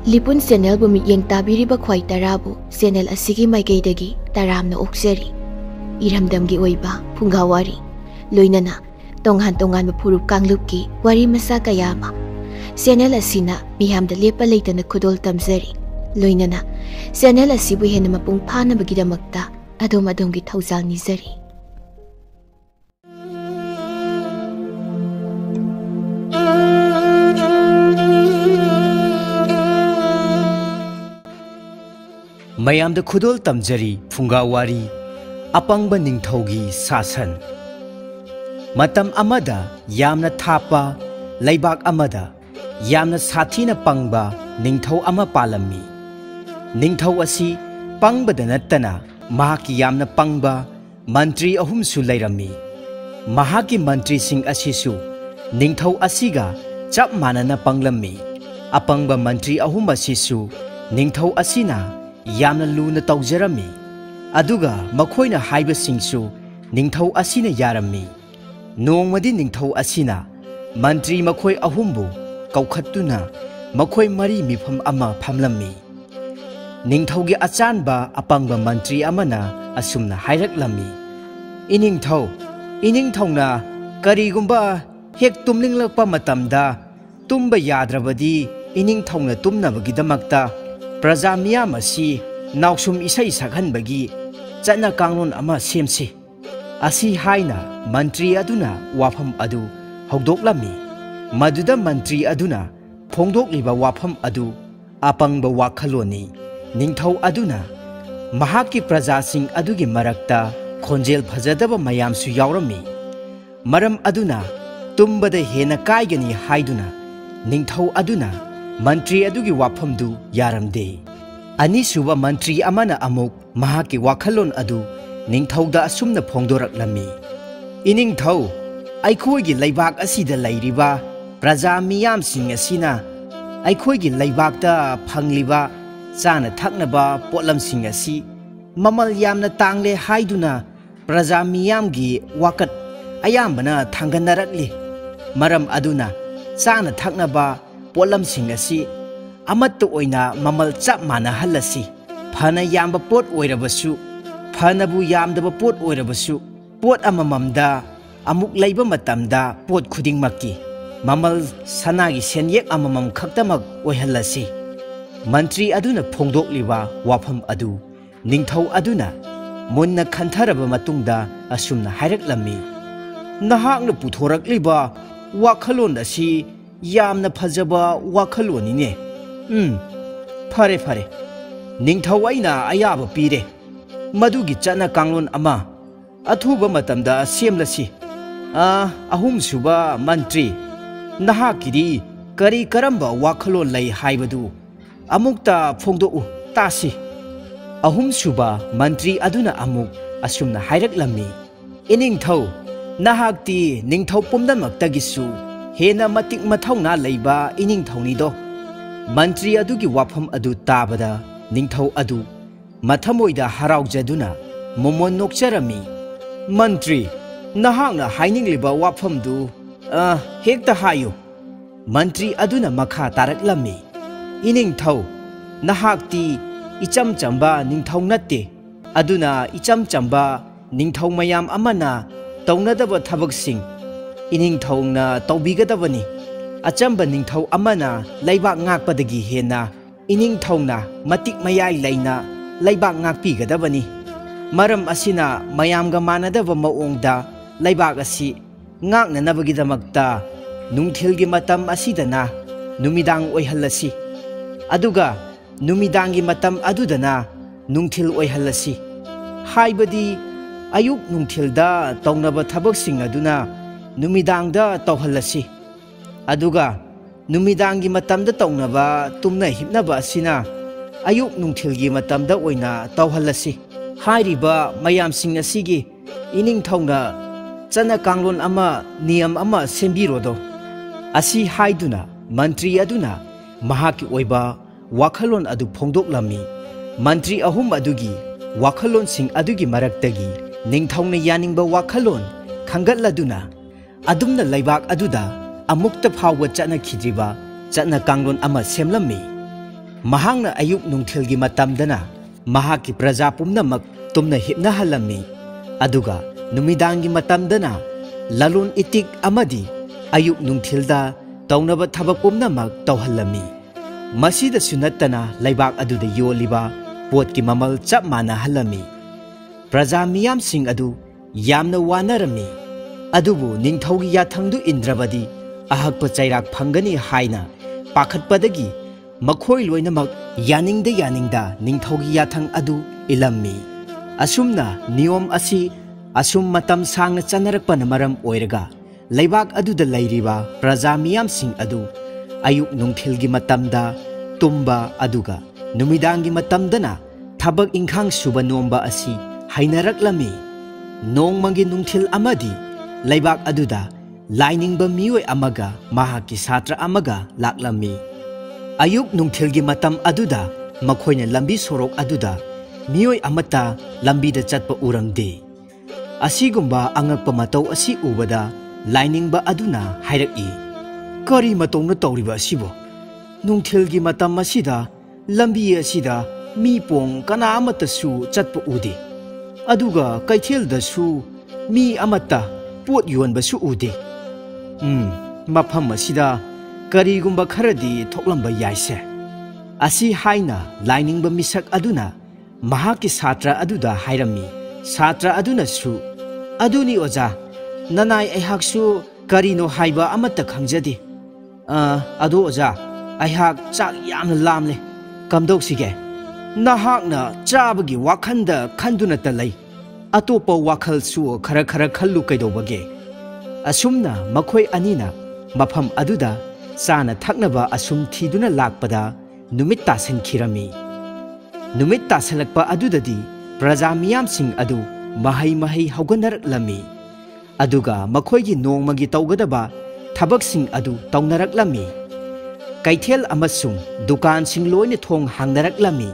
Lipun Channel bu mityeng tabiriba khwai tarabu channel asigi maikeidagi taramna okjari. Iramdamgi oiba phungawari loinana tonghan furup kanglupki wari masa kayama. Channel asina mihamda lepa leitana khudol tamjari. Loinana channel asibu hena mapung phanabagidamagta adom-adomgi thaujal nijari. mayamda khudol tamjari phungawari apangba ningthaugi sasan matam amada yamna thapa laibak amada yamna sathina pangba ningthau ama palami ningthau asi pangbada nattana mahaki yamna pangba mantri ahum su lairami mahaki mantri sing asisu ningthau asiga chap manana panglami apangba mantri ahum asisu ningthau asina yamna luna tawjarami aduga makhoina haiba singsu ningthau asina yarami nongmadi ningthau asina mantri makhoi ahumbu kaukhattuna makhoi mari mifam ama phamlami ningthaugi achanba apangba mantri amana asumna hairaklami iningthauna karigumba hek tumlinglakpa matamda tumba yadrabadi iningthauna tumnabagidamakta Praja miyam asi nausum isai sakhanbagi chana kanglon ama semsi asi haina mantri aduna wafam adu hogdoklami maduda mantri aduna phongdokliba wafam adu apangba wakhaloni ningthau aduna mahaki praja sing adugi marakta khonjel phajadaba mayamsu yaurami maram aduna tumbada hena kaigani haiduna ningthau aduna mantri adugi wafamdu yaramde ani suba mantri amana amuk mahaki wakhalon adu ningthauda asumna phongdoraklami iningthau aikhoigi laibak asida lairiba praja miyam sing asina aikhoigi laibakta phangliba chana thaknaba potlam sing asi mamal yamna tangle haiduna praja miyamgi wakat ayambana thanganarakli maram aduna chana thaknaba potlam sing asi amatto oina mamal chap mana halasi phana yamba pot oirabasu phanabu yamdaba pot oirabasu pot amamamda amuk leiba matamda pot khudingmakki mamal sanagi senyek amamam khaktamak oihalasi mantri aduna phongdokliba wafam adu ningthau aduna munna khantaraba matungda asumna hairaklammi nahakna puthorakliba wakhalon asi yamna phajaba wakhalonine fare ningthau aina ayaba pire madugi chana kanglon ama athuba matamda semlasi ahum suba mantri nahakiri kari karamba wakhalon lai haibadu amukta phongdoku tasi ahum suba mantri aduna amuk asumna hairaklammi iningthau nahakti ningthau pumdamaktagisu hena matik mathauna leiba iningthaunido mantri adugi wafam adu tabada ningthau adu mathamoida haraujaduna momon nokcharami mantri nahakna hainingliba wafamdu hekta hayu mantri aduna makha taraklami iningthau nahakti icham chamba ningthau natte aduna icham chamba ningthau mayam amana taunadaba thabaksing iningthauna tawbigadabani achamba ningthau amana laibak ngakpadagi hena iningthauna matik mayai laina laibak ngakpigadabani maram asina mayamga manadaba maongda laibak asi ngaknanabagidamakta nungthilgi matam asidana numidang oihalasi aduga numidangi matam adudana nungthil oihalasi haibadi ayuk nungthilda tawnaba thabaksing aduna numidangda tawhalasi aduga numidangi matamda tawnaba tumna hipnaba asina ayuk nungthilgi matamda oina tawhalasi hairiba mayamsing asigi iningthauna chana kanglon ama niyam ama sembirodo asi haiduna mantri aduna mahaki oiba wakhalon adu phongdoklami mantri ahum adugi wakhalon sing adugi maraktagi ningthauna yaningba wakhalon khangatladuna adumna laibak aduda amukta phawwa chana khidriba chana kanglon ama semlammi Mahangna ayuk nungthilgi matamdana mahaki praja pumnamak tumna hipnahalami. Aduga numidangi matamdana lalun itik amadi ayuk nungthilda taunaba thabak pumnamak tawhalami. Masida sunattana laibak aduda yoliba potki mamal chap manahalami. Praja miyam sing adu yamna wanarami. Adubu ningthaugi yathangdu indrabadi ahakpa chairak phangani haina pakhatpadagi makhoi loinamak yaningda ningthaugi yathang adu ilammi. Asumna niyom asi asum matam sangna chanarakpana maram oiraga laibak aduda lairiba praja miyam sing adu ayuk nungthilgi matamda tumba aduga numidangi matamdana thabak ingkhang suba nomba asi hainaraklami. Nongmangi nungthil amadi laibak aduda lainingba miyoi amaga mahaki satra amaga laklami. Ayuk nungthilgi matam aduda makhoina lambi sorok aduda miyoi amata lambida chatpa uramde. Asigumba angakpa matau asi ubada lainingba aduna hairaki. Kari matongna tawriba asibo? Nungthilgi matam asida lambi asida mi pong kana amatasu chatpa ude. Aduga kaitheldasu mi amata pot yonbasu ude. Mafam asida karigumba kharadi thoklamba yaise. Asi haina lainingba misak aduna mahaki satra aduda hairami. Satra aduna su aduni oja nanai aihaksu karino haiba amata khangjadi. Adu oja aihak chak yamna lamle kamdoksige. Nahakna chabagi wakhanda khanduna talai atopa wakhal su khara khallu kaidobage. Asumna makhoi anina mafam aduda sana thaknaba asum thiduna lakpada numit tasankhirami. Numit tasalakpa adudadi praja miyam sing adu mahai hauganaraklami. Aduga makhoigi nongmagi tawgadaba thabak sing adu tawnaraklami. Kaithel amasung dukan sing loine thong hangnaraklami.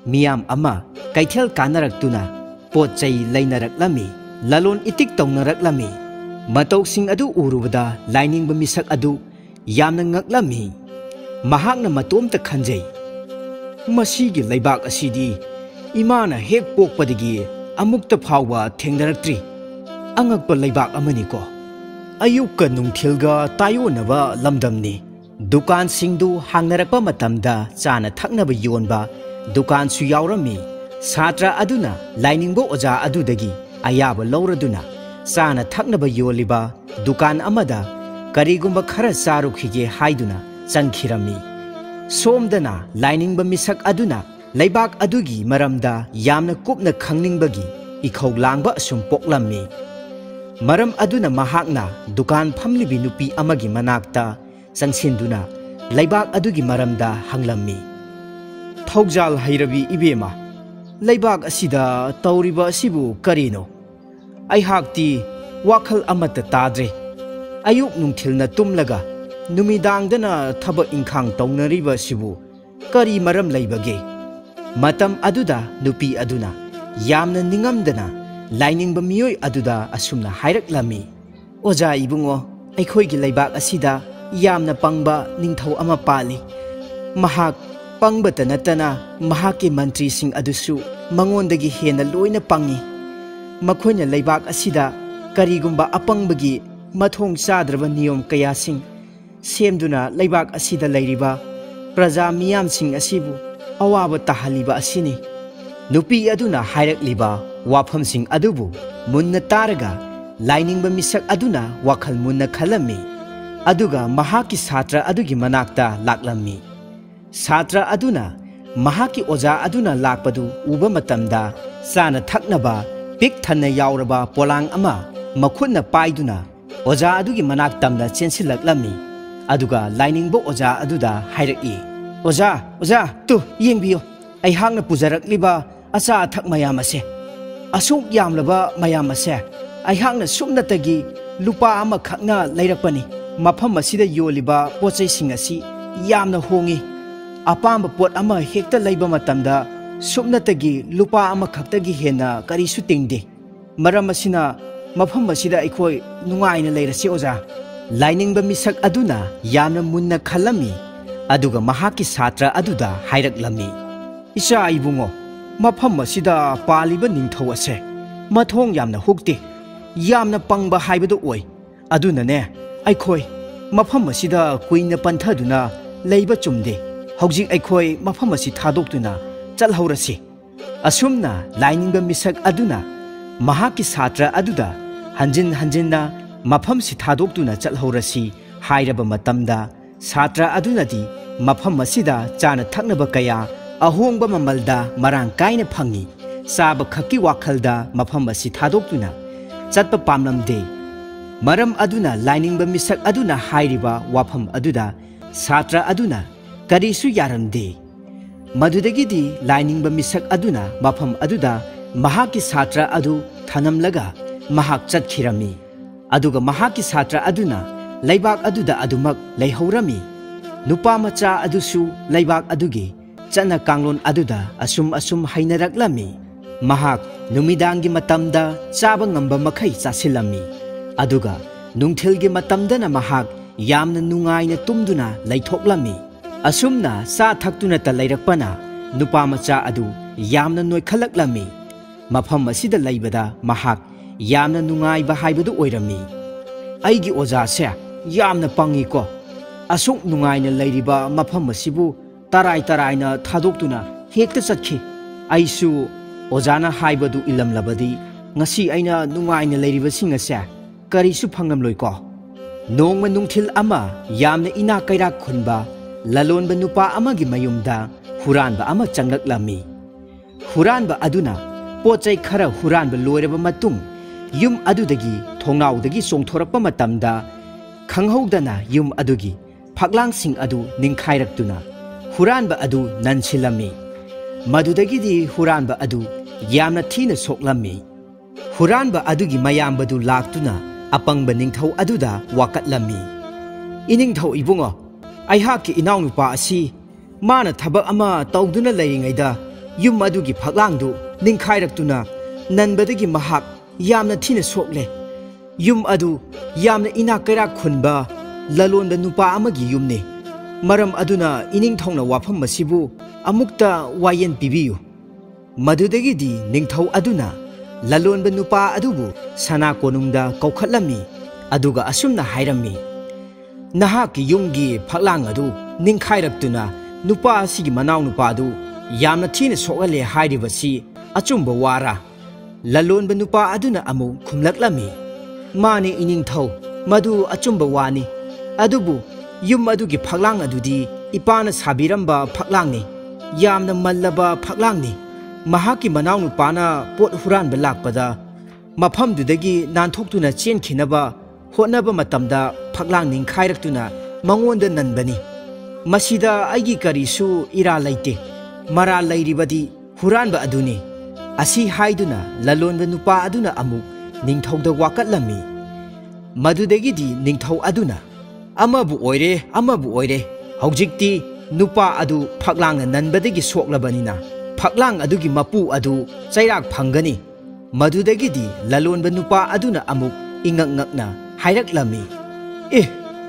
Miyam ama kaithel kanaraktuna pot chai lainaraklami. Lalon itik tawnaraklami. Matau sing adu urubada lainingba misak adu yamna ngaklami. Mahakna matomta khanjai. Masigi laibak asidi imana hek pokpadagi amukta phawba thengnaratri. Angakpa laibak amani ko. Ayukka nungthilga tayonaba lamdamni. Dukan singdu hangnarakpa matamda chana thaknaba yonba dukan su yaurami. Satra aduna lainingbo oja adudagi ayaba lauraduna chana thaknaba yoliba dukan amada karigumba khara charukhige haiduna chankhirami. Somdana lainingba misak aduna laibak adugi maramda yamna kupna khangningbagi ikhau langba asum poklammi. Maram aduna mahakna dukan phamlibi nupi amagi manakta changsinduna laibak adugi maramda hanglammi. Thaujal hairabi ibema laibak asida tawriba asibu karino? Aihakti wakhal amata tadre. Ayuk nungthilna tumlaga numidangdana thaba ingkhang tawnariba sibu kari maram laibage? Matam aduda nupi aduna yamna ningamdana lainingba miyoi aduda asumna hairaklammi. Oja ibungo aikhoigi laibak asida yamna pangba ningthau ama pali. Mahak pangbata natana mahaki mantri sing adusu mangondagi hena loina pangi. Makhoina laibak asida karigumba apangbagi mathong chadraba niyom kaya sing semduna laibak asida lairiba praja miyam sing asibu awaba tahaliba asini. Nupi aduna hairakliba wafam sing adubu munna taraga lainingba misak aduna wakhal munna khalami. Aduga mahaki satra adugi manakta laklammi. Satra aduna mahaki oja aduna lakpadu uba matamda sana thaknaba pik thanna yauraba polang ama makhutna paiduna oja adugi manak tamda chensilaklammi. Aduga lainingbo oja aduda hairaki. Oja tu yengbiyo aihakna pujarakliba acha athak mayam ase asuk yamlaba mayam ase aihakna sumnatagi lupa ama khakna leirakpani. Mafam asida yoliba pochai sing asi yamna hongi. Apamba pot ama hekta leiba matamda sumnatagi lupa ama khaktagi hena karisu tingde. Maram asina mafam asida aikhoi nungaina leirasi oja. Lainingba misak aduna yamna munna khalami. aduga mahaki satra aduda hairaklammi. Isa ibungo, mafam asida paliba ningthau ase mathong yamna hukti yamna pangba haibadu oi adunane aikhoi mafam asida kuina panthaduna leiba chumde hojik aikhoi mafam asi thadokduna chalhaurasi asumna lainingba misak aduna mahaki satra aduda hanjinna mafam si thadokduna chalhaurasi hairaba matamda satra adunadi mafam asida chana thaknaba kaya ahongba mamalda marang kaina phangi saba khaki wakhalda mafam asi thadokduna chatpa pamlamde maram aduna lainingba misak aduna hairiba wafam aduda satra aduna karisu yaramde madudagidi lainingba misak aduna mafam aduda mahaki satra adu thanamlaga mahak chatkhirami aduga mahaki satra aduna leibak aduda adumak leihaurami nupa macha adusu leibak adugi chana kanglon aduda asum hainaraklami mahak numidangi matamda chaba ngamba makhai chasilami aduga nungthilgi matamdana mahak yamna nungaina tumduna leithoklami asumna sa thaktuna ta leirakpana nupa macha adu yamna noikhalaklami mafam asida leibada mahak yamna nungaiba haibadu oirami aigi oja se yamna pangi ko asuk nungaina leiriba mafam asibu tarai na thadokduna hekta chatkhi aisu ojana haibadu ilamlabadi ngasi aina nungaina leiribasing ase karisu phangamloi ko nongma nungthil ama yamna ina kaira khunba lalonba nupa amagi mayumda huranba ama changlaklami huranba aduna pochai khara huranba loiraba matung yum adudagi thongnawdagi songthorappa matamda khanghaudana yum adugi phaglangsing adu ningkhairaktuna huranba adu nansilami madudagidi huranba adu yamna thina soklammi huranba adugi mayambadu laktuna apangba ningthau aduda wakatlami iningthau ibungo aihaki inawnupa asi mana thabak ama tawduna leiringaida yum adugi phaglangdu ningkhairaktuna nanbadagi mahak yamna thina sokle yum adu yamna ina kaira khunba lalonda nupa amagi yumne maram aduna iningthongna wafam masibu amukta wayen pibiyu madudagidi ningthau aduna lalonba nupa adubu sana konungda kaukhatlami aduga asumna hairami nahaki yumgi phaklang adu ningkhairaktuna nupa asigi manaw nupa adu yamna thina sokale hairibasi achumba wara lalonba nupa aduna amu khumlaklami mani iningthau madu achumba wani adubu yum adugi phaklang adudi ipana sabiramba phaklangni yamna mallaba phaklangni mahaki manaw nupana pot huranba lakpada mafamdudagi nanthokduna chenkhinaba hotnaba matamda phaklang ningkhairaktuna mangonda nanbani masida aigi karisu ira laite mara lairibadi huranba aduni asi haiduna lalonba nupa aduna amu ningthauda wakatlami madudagidi ningthau aduna amabu oire hojikti nupa adu phaklang nanbadagi soklabanina phaklang adugi mapu adu chairak phangani madudagidi lalonba nupa aduna amuk ingakngakna hairaklami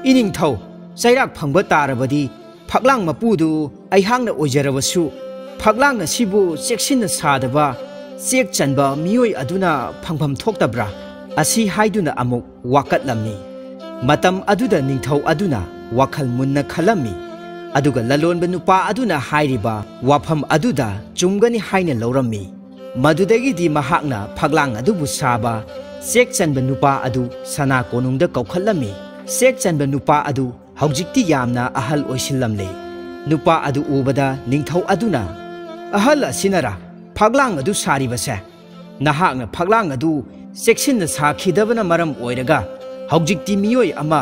iningthau chairak phangba tarabadi phaklang mapudu aihangna oijarabasu phaklang asibu cheksinna sadaba chek chanba miyoi aduna phangpham thoktabra asi haiduna amuk wakatlami matam aduda ningthau aduna wakhal munna khalami aduga lalonba nupa aduna hairiba wafam aduda chumgani haina laurami madudagidi mahakna phaklang adubu saba chek chanba nupa adu sana konungda kaukhatlami chek chanba nupa adu hojikti yamna ahal oisillamle nupa adu ubada ningthau aduna ahal asinara phaklang adu saribase nahakna phaklang adu cheksinna sakhidabana maram oiraga hojikti miyoi ama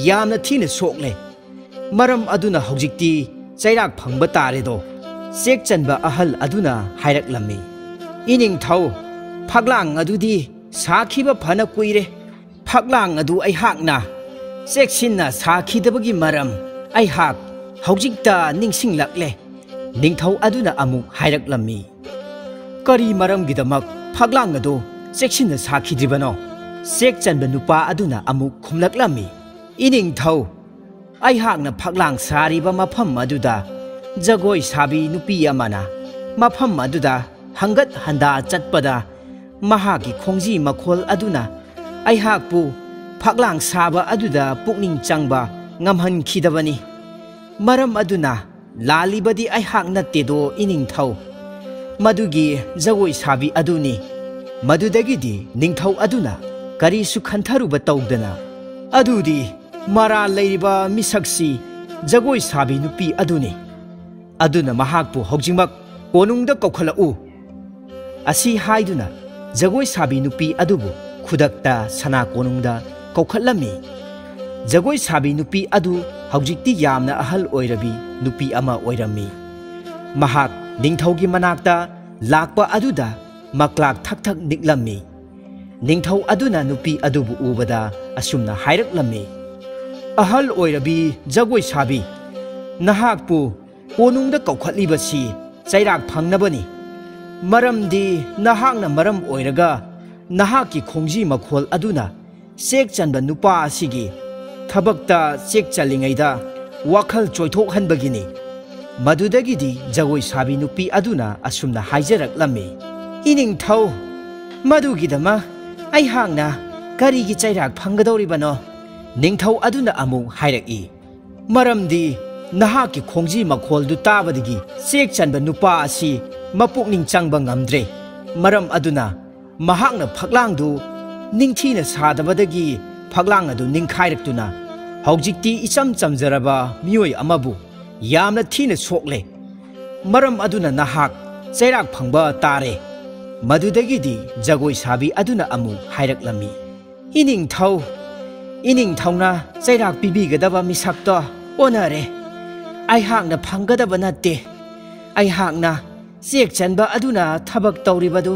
yamna thina sokle maram aduna hojikti chairak phangba taredo chek chanba ahal aduna hairaklammi iningthau phaklang adudi sakhiba phana kuire phaklang adu aihakna cheksinna sakhidabagi maram aihak hojikta ningsinglakle ningthau aduna amuk hairaklammi kari maram gidamak phaklang adu cheksinna sakhidribano chek chanba nupa aduna amuk khumlaklami iningthau ꯑꯩꯍꯥꯛꯅ ꯐꯛꯂꯥꯡ ꯁꯥꯔꯤꯕ ꯃꯐꯝ ꯑꯗꯨꯗ ꯖꯒꯣꯏ ꯁꯥꯕꯤ ꯅꯨꯄꯤ ꯑꯃꯅ ꯃꯐꯝ ꯑꯗꯨꯗ ꯍꯪꯒꯠ ꯍꯟꯗꯥ ꯆꯠꯄꯗ ꯃꯍꯥꯛꯀꯤ ꯈꯣꯡꯖꯤ ꯃꯈꯣꯜ ꯑꯗꯨꯅ ꯑꯩꯍꯥꯛꯄꯨ ꯐꯛꯂꯥꯡ ꯁꯥꯕ ꯑꯗꯨꯗ ꯄꯨꯛꯅꯤꯡ ꯆꯪꯕ ꯉꯝꯍꯟꯈꯤꯗꯕꯅꯤ꯫ ꯃꯔꯝ ꯑꯗꯨꯅ ꯂꯥꯜꯂꯤꯕꯗꯤ ꯑꯩꯍꯥꯛ ꯅꯠꯇꯦꯗꯣ ꯏꯅꯤꯡꯊꯧ, ꯃꯗꯨꯒꯤ ꯖꯒꯣꯏ ꯁꯥꯕꯤ ꯑꯗꯨꯅꯤ꯫ ꯃꯗꯨꯗꯒꯤꯗꯤ ꯅꯤꯡꯊꯧ ꯑꯗꯨꯅ ꯀꯔꯤꯁꯨ ꯈꯟꯊꯔꯨꯕ ꯇꯧꯗꯅ ꯑꯗꯨꯗꯤ ꯃꯔꯥꯜ ꯂꯩꯔꯤꯕ ꯃꯤꯁꯛꯁꯤ ꯖꯒꯣꯏ ꯁꯥꯕꯤ ꯅꯨꯄꯤ ꯑꯗꯨꯅꯤ, ꯑꯗꯨꯅ ꯃꯍꯥꯛꯄꯨ ꯍꯧꯖꯤꯛꯃꯛ ꯀꯣꯅꯨꯡꯗ ꯀꯧꯈꯠꯂꯛꯎ꯫ ꯑꯁꯤ ꯍꯥꯏꯗꯨꯅ ꯖꯒꯣꯏ ꯁꯥꯕꯤ ꯅꯨꯄꯤ ꯑꯗꯨꯕꯨ ꯈꯨꯗꯛꯇ ꯁꯅꯥ ꯀꯣꯅꯨꯡꯗ ꯀꯧꯈꯠꯂꯝꯃꯤ꯫ ꯖꯒꯣꯏ ꯁꯥꯕꯤ ꯅꯨꯄꯤ ꯑꯗꯨ ꯍꯧꯖꯤꯛꯇꯤ ꯌꯥꯝꯅ ꯑꯍꯜ ꯑꯣꯏꯔꯕꯤ ꯅꯨꯄꯤ ꯑꯃ ꯑꯣꯏꯔꯝꯃꯤ꯫ ꯃꯍꯥꯛ ꯅꯤꯡꯊꯧꯒꯤ ꯃꯅꯥꯛꯇ ꯂꯥꯛꯄ ꯑꯗꯨꯗ ꯃꯀ꯭ꯂꯥꯛ ꯊꯛ ꯊꯛ ꯅꯤꯛꯂꯝꯃꯤ꯫ ꯅꯤꯡꯊꯧ ꯑꯗꯨꯅ ꯅꯨꯄꯤ ꯑꯗꯨꯕꯨ ꯎꯕꯗ ꯑꯁꯨꯝꯅ ꯍꯥꯏꯔꯛꯂꯝꯃꯤ, ꯑꯍꯜ ꯑꯣꯏꯔꯕꯤ ꯖꯒꯣꯏ ꯁꯥꯕꯤ, ꯅꯍꯥꯛꯄꯨ ꯀꯣꯅꯨꯡꯗ ꯀꯧꯈꯠꯂꯤꯕꯁꯤ ꯆꯩꯔꯥꯛ ꯐꯪꯅꯕꯅꯤ꯫ ꯃꯔꯝꯗꯤ ꯅꯍꯥꯛꯅ ꯃꯔꯝ ꯑꯣꯏꯔꯒ ꯅꯍꯥꯛꯀꯤ ꯈꯣꯡꯖꯤ ꯃꯈꯣꯜ ꯑꯗꯨꯅ ꯆꯦꯛ ꯆꯟꯕ ꯅꯨꯄꯥ ꯑꯁꯤꯒꯤ ꯊꯕꯛꯇ ꯆꯦꯛ ꯆꯜꯂꯤꯉꯩꯗ ꯋꯥꯈꯜ ꯆꯣꯏꯊꯣꯛꯍꯟꯕꯒꯤꯅꯤ꯫ ꯃꯗꯨꯗꯒꯤꯗꯤ ꯖꯒꯣꯏ ꯁꯥꯕꯤ ꯅꯨꯄꯤ ꯑꯗꯨꯅ ꯑꯁꯨꯝꯅ ꯍꯥꯏꯖꯔꯛꯂꯝꯃꯤ, ꯏꯅꯤꯡꯊꯧ, ꯃꯗꯨꯒꯤꯗꯃꯛ ꯑꯩꯍꯥꯛꯅ ꯀꯔꯤꯒꯤ ꯆꯩꯔꯥꯛ ꯐꯪꯒꯗꯧꯔꯤꯕꯅꯣ? ꯅꯤꯡꯊꯧ ꯑꯗꯨꯅ ꯑꯃꯨꯛ ꯍꯥꯏꯔꯛꯏ, ꯃꯔꯝꯗꯤ ꯅꯍꯥꯛꯀꯤ ꯈꯣꯡꯖꯤ ꯃꯈꯣꯜꯗꯨ ꯇꯥꯕꯗꯒꯤ ꯆꯦꯛ ꯆꯟꯕ ꯅꯨꯄꯥ ꯑꯁꯤ ꯃꯄꯨꯛꯅꯤꯡ ꯆꯪꯕ ꯉꯝꯗ꯭ꯔꯦ꯫ ꯃꯔꯝ ꯑꯗꯨꯅ ꯃꯍꯥꯛꯅ ꯐꯛꯂꯥꯡꯗꯨ ꯅꯤꯡꯊꯤꯅ ꯁꯥꯗꯕꯗꯒꯤ ꯐꯛꯂꯥꯡ ꯑꯗꯨ ꯅꯤꯡꯈꯥꯏꯔꯛꯇꯨꯅ ꯍꯧꯖꯤꯛꯇꯤ ꯏꯆꯝ ꯆꯝꯖꯔꯕ ꯃꯤꯑꯣꯏ ꯑꯃꯕꯨ ꯌꯥꯝꯅ ꯊꯤꯅ ꯁꯣꯛꯂꯦ꯫ ꯃꯔꯝ ꯑꯗꯨꯅ ꯅꯍꯥꯛ ꯆꯩꯔꯥꯛ ꯐꯪꯕ ꯇꯥꯔꯦ꯫ ꯃꯗꯨꯗꯒꯤꯗꯤ ꯖꯒꯣꯏ ꯁꯥꯕꯤ ꯑꯗꯨꯅ ꯑꯃꯨꯛ ꯍꯥꯏꯔꯛꯂꯝꯃꯤ, ꯏꯅꯤꯡꯊꯧ, ꯏꯅꯤꯡꯊꯧꯅ ꯆꯩꯔꯥꯛ ꯄꯤꯕꯤꯒꯗꯕ ꯃꯤꯁꯛꯇꯣ ꯑꯣꯟꯅꯔꯦ꯫ ꯑꯩꯍꯥꯛꯅ ꯐꯪꯒꯗꯕ ꯅꯠꯇꯦ꯫ ꯑꯩꯍꯥꯛꯅ ꯆꯦꯛ ꯆꯟꯕ ꯑꯗꯨꯅ ꯊꯕꯛ ꯇꯧꯔꯤꯕꯗꯨ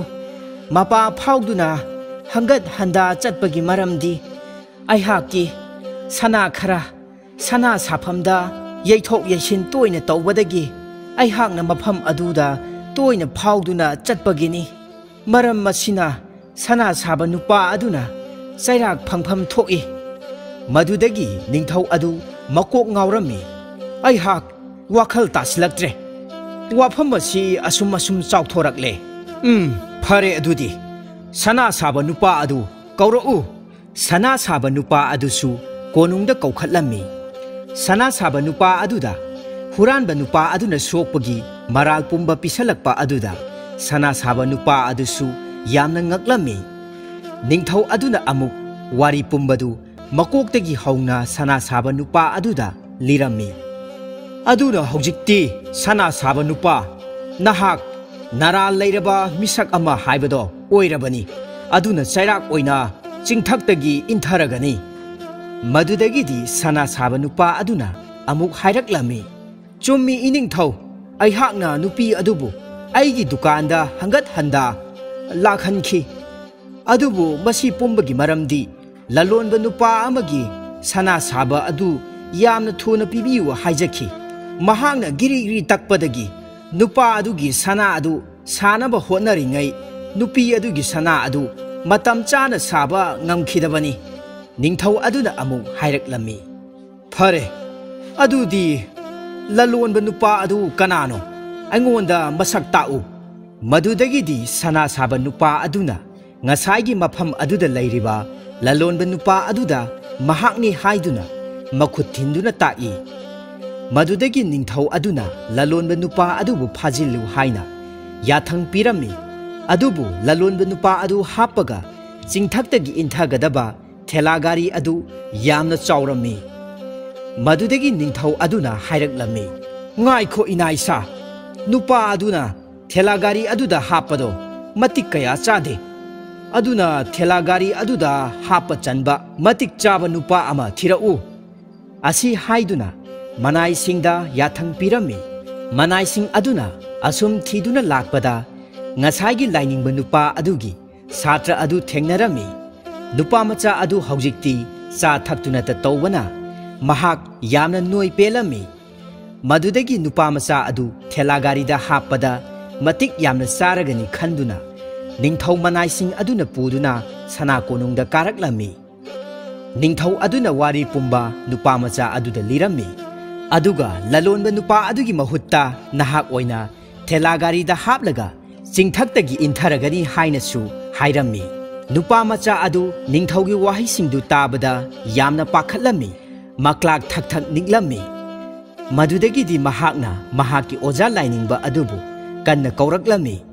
ꯃꯄꯥ ꯐꯥꯎꯗꯨꯅ ꯍꯪꯒꯠ ꯍꯟꯗꯥ ꯆꯠꯄꯒꯤ ꯃꯔꯝꯗꯤ ꯑꯩꯍꯥꯛꯀꯤ ꯁꯅꯥ ꯈꯔ ꯁꯅꯥ ꯁꯥꯐꯝꯗ ꯌꯩꯊꯣꯛ ꯌꯩꯁꯤꯟ ꯇꯣꯏꯅ ꯇꯧꯕꯗꯒꯤ ꯑꯩꯍꯥꯛꯅ ꯃꯐꯝ ꯑꯗꯨꯗ ꯇꯣꯏꯅ ꯐꯥꯎꯗꯨꯅ ꯆꯠꯄꯒꯤꯅꯤ꯫ ꯃꯔꯝ ꯑꯁꯤꯅ ꯁꯅꯥ ꯁꯥꯕ ꯅꯨꯄꯥ ꯑꯗꯨꯅ ꯆꯩꯔꯥꯛ ꯐꯪꯐꯝ ꯊꯣꯛꯏ꯫ ꯃꯗꯨꯗꯒꯤ ꯅꯤꯡꯊꯧ ꯑꯗꯨ ꯃꯀꯣꯛ ꯉꯥꯎꯔꯝꯃꯤ꯫ ꯑꯩꯍꯥꯛ ꯋꯥꯈꯜ ꯇꯥꯁꯤꯜꯂꯛꯇ꯭ꯔꯦ꯫ ꯋꯥꯐꯝ ꯑꯁꯤ ꯑꯁꯨꯝ ꯆꯥꯎꯊꯣꯔꯛꯂꯦ꯫ ꯐꯔꯦ, ꯑꯗꯨꯗꯤ ꯁꯅꯥ ꯁꯥꯕ ꯅꯨꯄꯥ ꯑꯗꯨ ꯀꯧꯔꯛꯎ꯫ ꯁꯅꯥ ꯁꯥꯕ ꯅꯨꯄꯥ ꯑꯗꯨꯁꯨ ꯀꯣꯅꯨꯡꯗ ꯀꯧꯈꯠꯂꯝꯃꯤ꯫ ꯁꯅꯥ ꯁꯥꯕ ꯅꯨꯄꯥ ꯑꯗꯨꯗ हुरानꯕ नुपा अदुना सोकपगी मराल पुंबा पिसलकपा अदुदा सना साबा नुपा अदुसु यामना ngaklammi निंगथौ अदुना अमुक वारी पुंबदु मकोक्तगी हौना सना साबा नुपा अदुदा लिरम्मी अदुना हौजिक्ति सना साबा नुपा नहाक नाराल लैरबा मिसक अमा हाइबदो ओइरबनी अदुना चैराक ओइना चिंगथक्तगी इंथरगनी मदुदगिदी सना साबा नुपा अदुना अमुक हाइरक्लम्मी चुम्मी इनिंगथौ अइहाकना नुपी अदुबु अइगी दुकानदा हंगत हंदा लाखनखी अदुबु मसी पुंबगी मरमदी ललोनब नुपा अमगी सना साबा अदु यामना थुना पिबियु हाइजखी महांगना गिरिगिरि तकपदगी नुपा अदुगी सना अदु सानब होनरिङै नुपी अदुगी सना अदु मतम चाना साबा ngамखिदबनी निंगथौ अदुना अमु हाइरक्लम्मी फरे अदुदी ललोनब नुपा अदु कनानो अइंगोंदा मसक ताउ मदुदगिदी सना साबा नुपा अदुना ngसाइगी मफम अदुदा लैरिबा ललोनब नुपा अदुदा महाकनी हाइदुना मखुत थिंदुना ताई मदुदगी निंगथौ अदुना ललोनब नुपा अदुबु फाजिलु हाइना याथंग पिरम्मी अदुबु ललोनब नुपा अदु हापगा चिंगथक्तगी इंथगदबा थेलागारी अदु यामना चाउरम्मी मदुदगी निंगथौ अदुना हाइरक्लम्मी ngaikho inaisa नुपा अदुना थेलागारी अदुदा हापदो मतिक कया चादे अदुना थेलागारी अदुदा हाप चनबा मतिक चाबा नुपा अमा थिरउ असि हाइदुना मनाइसिंगदा याथंग पिरम्मी मनाइसिंग अदुना असुम थीदुना लाकपदा ngसाइगी लाइनिंगबा नुपा अदुगी सात्र अदु थेंगनरम्मी नुपा मचा अदु हौजिक्ति चा थक्तुना त तौबना महाक यामना नोई पेलम्मी मदुदगी नुपा मचा अदु थेलागारीदा हापदा मतिक यामना चारगनी खंदुना निंगथौ मनाइसिंग अदुना पुदुना सना कोनुंगदा कारकलम्मी Ningthau aduna wari pumba nupa macha aduda lirami. Aduga lalonba nupa adugi mahutta nahak oina thelagari da haplaga chingthaktagi intharagani hainasu hairami. Nupa macha adu ningthaugi wahisingdu tabada yamna pakhatlami. Maklak thak niklami. Madudagidi mahakna mahaki oja lainingba adubu kanna kauraklami.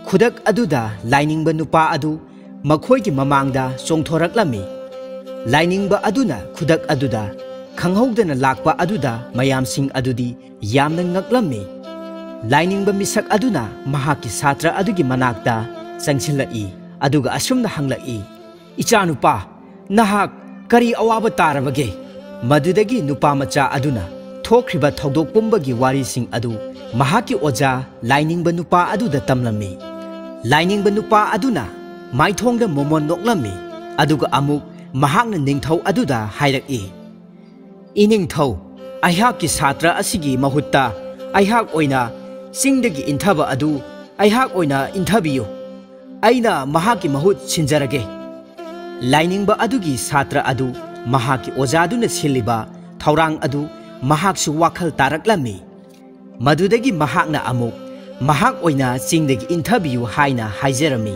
Khudak aduda lainingba nupa adu makhoigi mamangda chongthoraklami. Lainingba aduna khudak aduda khanghaudana lakpa aduda mayamsing adudi yamna ngaklami. Lainingba misak aduna mahaki satra adugi manakta changsilai aduga asumna hanglai. Ichanupa nahak kari awaba tarabage. Madudagi nupa macha aduna thokriba thodok pumbagi warising adu mahaki oja lainingba nupa aduda tamlami. Lainingba nupa aduna maithongda momon noklami. Aduga amuk mahakna ningthau aduda hairaki. Iningthau aihaki satra asigi mahutta aihak oina singdagi inthaba adu aihak oina inthabiyu. Aina mahaki mahut sinjarage. Lainingba adugi satra adu mahaki ojaduna siliba thaurang adu mahaksu wakhal taraklami. Madudagi mahakna amuk mahak oina singdagi inthabiyu haina haijarami.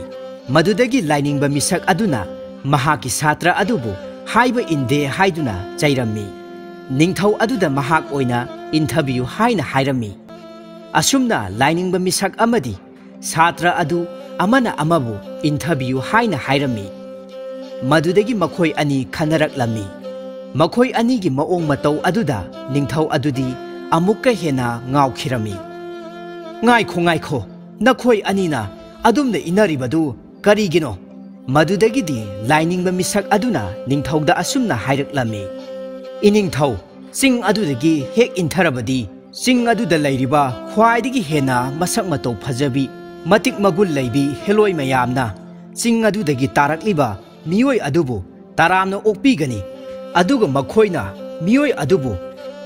Madudagi lainingba misak aduna mahaki satra adubu haiba inde haiduna chairami. Ningthau aduda mahak oina inthabiyu haina hairami. Asumna lainingba misak amadi satra adu amana amabu inthabiyu haina hairami. Madudagi makhoi ani khanaraklami. Makhoi anigi maong matau aduda ningthau adudi amukka hena ngaukhirami. Ngaikho nakhoi anina adumna inaribadu karigino. Madudagidi lainingba misak aduna ningthauda asumna hairaklami. Iningthau sing adudagi hek intharabadi sing aduda lairiba khwaidagi hena masak matau phajabi matik magul laibi heloi mayamna sing adudagi tarakliba miyoi adubu taramna okpigani. Aduga makhoina miyoi adubu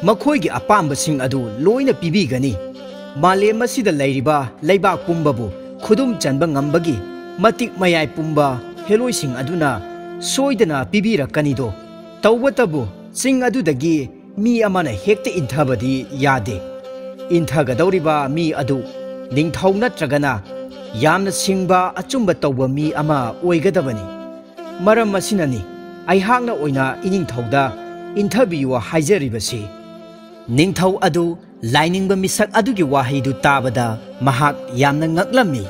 makhoigi apambasing adu loina pibigani. Malem asida lairiba leibak pumbabu khudum chanba ngambagi matik mayai pumba heloising aduna soidana pibirakanido. Tawbatabu sing adudagi mi amana hekte inthabadi yade. Inthagadauriba mi adu ningthau natragana yamna singba achumba tawba mi ama oigadabani. Maram masinani aihakna oina iningthauda inthabiyu haijaribasi. Ningthau adu lainingba misak adugi wahaidu tabada mahak yamna ngaklami.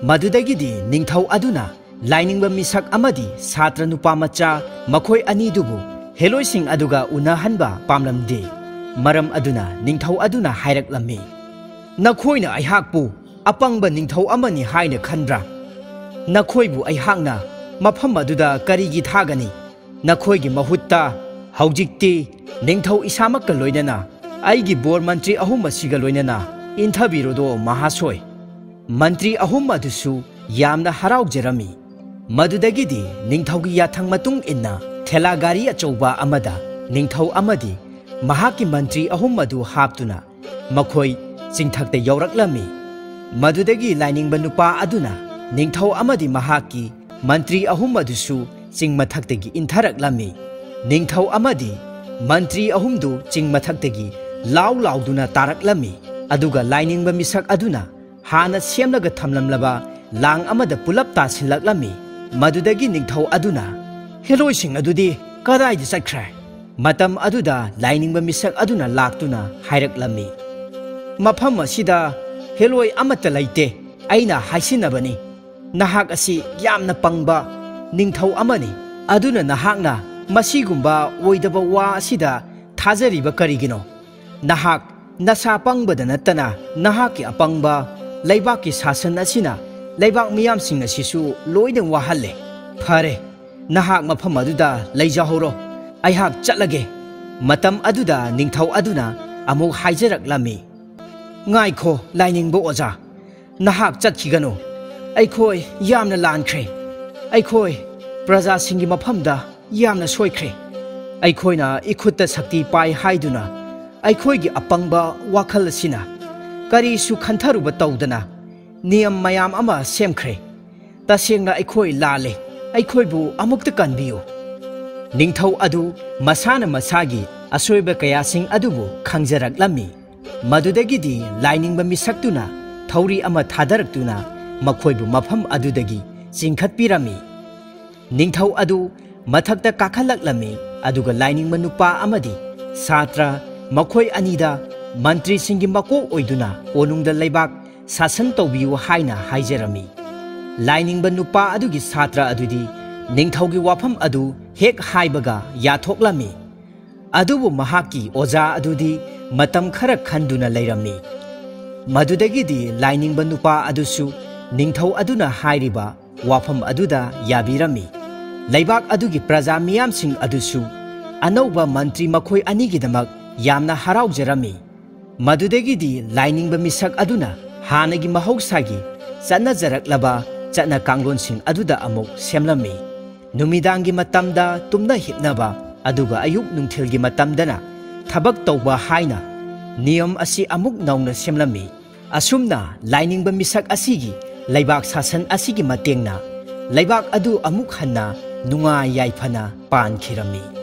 Madudagidi ningthau aduna lainingba misak amadi satra nupa macha makhoi anidubu heloising aduga unahanba pamlamde. Maram aduna ningthau aduna hairaklammi. Nakhoina aihakpu apangba ningthau amani haina khandra. Nakhoibu aihakna mafam aduda karigi thagani. Nakhoigi mahutta haujikti ningthau isamakka loinana aigi bor mantri ahum asiga loinana inthabirodo mahasoi. Mantri ahum adusu yamna haraujarami. Madudagidi ningthaugi yathang matung inna thela gari achouba amada ningthau amadi mahaki mantri ahum adu haptuna makhoi chingthakta yauraklami. Madudagi lainingba nupa aduna ningthau amadi mahaki mantri ahum adusu chingmathaktagi inthaраklami. Ningthau amadi mantri ahumdu chingmathaktagi lauduna taraklami. Aduga lainingba misak aduna hana semlaga thamlamlaba lang amada pulap tasinlaklami. Madudagi ningthau aduna heloising adudi kadaida chakkhre. Matam aduda lainingba misak aduna laktuna hairaklami. Mafam asida heloi amata laite aina haisinabani. Nahak asi yamna pangba ningthau amani. Aduna nahakna masigumba oidaba wa asida thajariba karigino. Nahak nasa pangbada natana nahaki apangba laibaki sasan asina laibak miyamsing asisu loina wahalle. Phare nahak mafam aduda leijahoro aihak chatlage. Matam aduda ningthau aduna amuk haijaraklami. Ngaikho lainingbo oja nahak chatkigano. Aikhoi yamna lankhre. Aikhoi praja singi mafamda yamna soikhre. Aikhoina ikhutta sakti pai haiduna aikhoigi apangba wakhal asina kari su khantharuba tawdana niyam mayam ama semkhre. Tasengna aikhoi lale aikhoibu amukta kanbiyo. Ningthau adu masana masagi asoiba kayasing adubu khangjaraklammi. Madudagidi lainingba misaktuna thauri ama thadaraktuna makhoibu mafam adudagi chingkhatpirami. Ningthau adu mathakta kakhalaklammi aduga lainingba nupa amadi satra makhoi anida mantri singi mako oiduna onungda leibak sasan tawbiu haina haijarami. Lainingba nupa adugi satra adudi ningthaugi wafam adu hek haibaga yathoklammi. Adubu mahaki oja adudi matam khara khanduna leirami. Madudagidi lainingba nupa adusu ningthau aduna hairiba wafam aduda yabirami. Leibak adugi praja miyamsing adusu anauba mantri makhoi anigidamak yamna haraujarami. Madudagidi lainingba misak aduna hanagi mahausagi chanajaраklaba chana kanglonsing aduda amuk semlami. Numidangi matamda tumna hipnaba aduga ayuk nungthilgi matamdana thabak tawba haina niyam asi amuk nauna semlami. Asumna lainingba misak asigi leibak sasan asigi matengna leibak adu amuk hanna nunga yaifana pankhirami.